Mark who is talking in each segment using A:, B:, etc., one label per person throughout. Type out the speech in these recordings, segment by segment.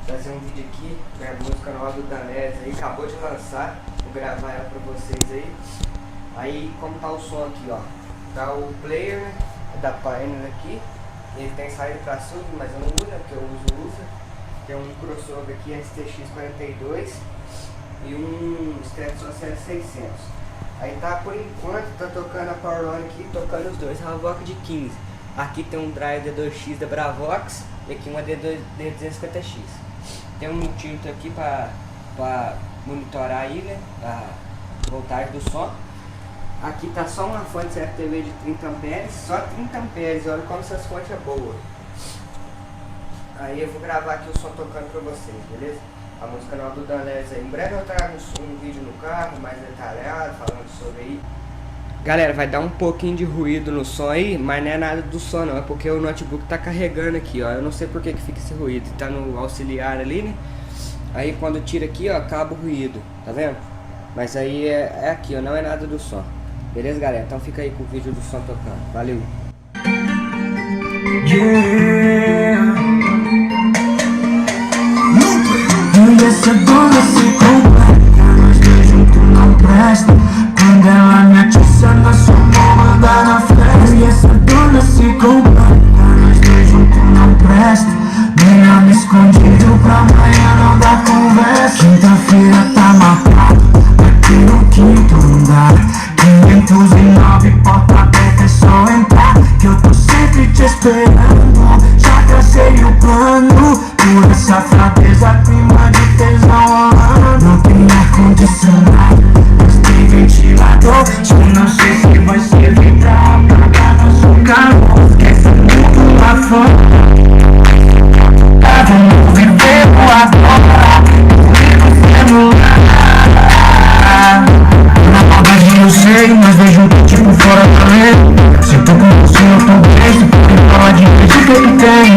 A: trazer um vídeo aqui, minha música nova do Danés aí, acabou de lançar, vou gravar ela pra vocês aí. Aí como tá o som aqui, ó, tá o player, né, da Pioneer aqui, ele tem saída pra sub, mas eu não uso, né, porque eu uso. Tem um crossover aqui STX42 e um Stratocaster 600. Aí tá, por enquanto, tá tocando a Powerline aqui, tocando os dois, Havoc de 15. Aqui tem um drive D2X da Bravox e aqui uma D250X. Tem um multímetro aqui para monitorar aí, né, a voltagem do som. Aqui tá só uma fonte CFTV de 30 amperes, só 30 amperes, olha como essas fontes é boa. Aí eu vou gravar aqui o som tocando pra vocês, beleza? A música nova do Danés aí. Em breve eu trago um vídeo no carro, mais detalhado, falando sobre aí. Galera, vai dar um pouquinho de ruído no som aí, mas não é nada do som não, é porque o notebook tá carregando aqui, ó. Eu não sei por que fica esse ruído, tá no auxiliar ali, né? Aí quando tira aqui, ó, acaba o ruído, tá vendo? Mas aí é aqui, ó, não é nada do som. Beleza, galera? Então fica aí com o vídeo do som tocando. Valeu!
B: E essa banda se completa, mas de junto não presta. Quando ela me atiça na sua mão, manda na festa. E essa banda se completa, mas de junto não presta. Nem me escondido pra amanhã não dá conversa. Quinta-feira tá marcado, aqui no quinto andar. 509, porta aberta, é só entrar. Que eu tô sempre te esperando, já tracei o plano. Pura safadeza, clima de tesão rolando. Não tem ar-condicionado, mas tem ventilador. Só não sei se vai servir pra apagar nosso calor. Esquece muito lá fora, vamos viver o agora. Vivo celular. Na maldade eu sei, mas vejo tipo fora também. Se tô com você eu tô bem, se for falar de jeito que tem.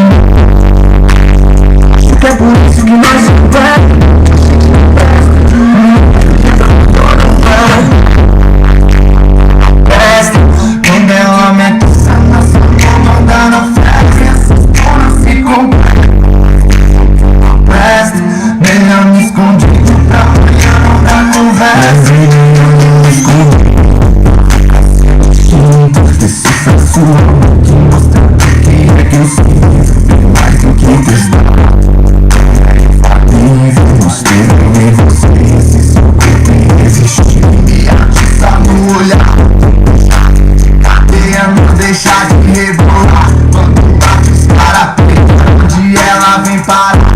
B: Que é por isso que nós se presta. Quando ela me atiça na sua mão, manda na festa. E essas porras se presta. Melhor me escondido pra amanhã não dar conversa. Melhor me escondido. Precisa sua mão que mostra o que é que eu sei. Bem mais do que testar. E você, esse seu corpo resistir. Me atiça no olhar, cadeia não deixa de rebolar. Quando bate os cara preta, onde ela vem parar.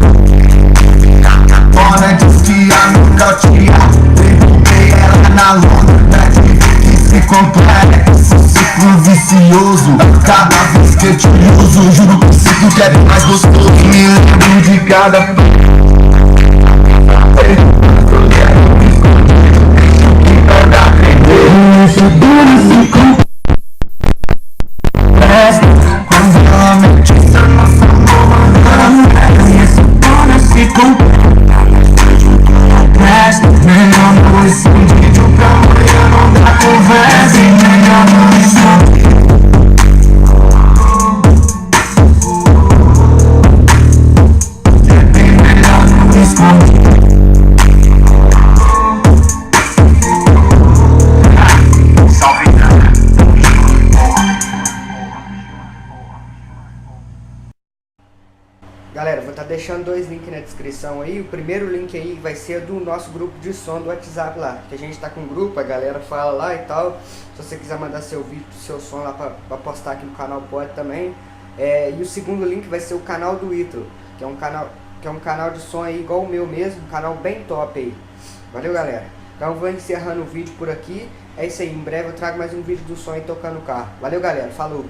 B: Dona diz que ia nocautear. Derrubei ela na lona, pra te ver que se completa. Esse ciclo vicioso, cada vez que eu te uso, juro que sinto que é mais gostoso. Me lembro de cada essa dor se presta. Quando ela me atiça na sua mão, manda na festa. E essa dor se presta. Melhor não escondido pra amanhã não dar conversa. Melhor não escondido. É bem melhor não escondido.
A: Galera, vou estar deixando dois links na descrição aí. O primeiro link aí vai ser do nosso grupo de som do WhatsApp lá, que a gente tá com um grupo, a galera fala lá e tal. Se você quiser mandar seu vídeo, seu som lá pra postar aqui no canal, pode também. E o segundo link vai ser o canal do Ítalo, que é um canal de som aí igual o meu mesmo, um canal bem top aí. Valeu, galera. Então eu vou encerrando o vídeo por aqui. É isso aí, em breve eu trago mais um vídeo do som aí tocando o carro. Valeu, galera, falou!